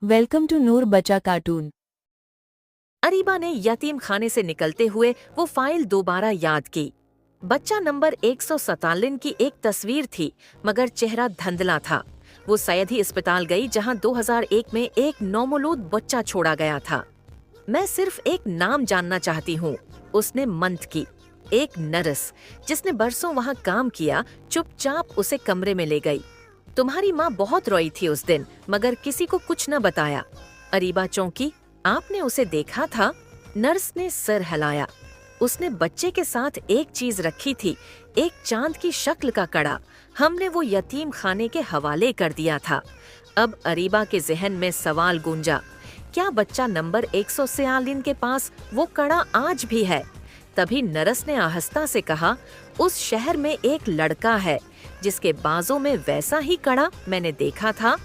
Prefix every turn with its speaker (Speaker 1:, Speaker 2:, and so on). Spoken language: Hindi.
Speaker 1: वेलकम टू नूर बच्चा कार्टून।
Speaker 2: अरीबा ने यतीम खाने से निकलते हुए वो फाइल दोबारा याद की। बच्चा नंबर 147 की एक तस्वीर थी, मगर चेहरा धुंधला था। वो सैयदी अस्पताल गई जहां 2001 में एक नौमौलूद बच्चा छोड़ा गया था। मैं सिर्फ एक नाम जानना चाहती हूँ, उसने मंत की। एक नर्स जिसने बरसों वहाँ काम किया चुपचाप उसे कमरे में ले गई। तुम्हारी माँ बहुत रोई थी उस दिन, मगर किसी को कुछ न बताया। अरीबा चौंकी। आपने उसे देखा था? नर्स ने सर हिलाया। उसने बच्चे के साथ एक चीज रखी थी, एक चांद की शक्ल का कड़ा। हमने वो यतीम खाने के हवाले कर दिया था। अब अरीबा के जहन में सवाल गूंजा, क्या बच्चा नंबर 146 के पास वो कड़ा आज भी है? तभी नरस ने आहिस्ता से कहा, उस शहर में एक लड़का है जिसके बाजों में वैसा ही कड़ा मैंने देखा था।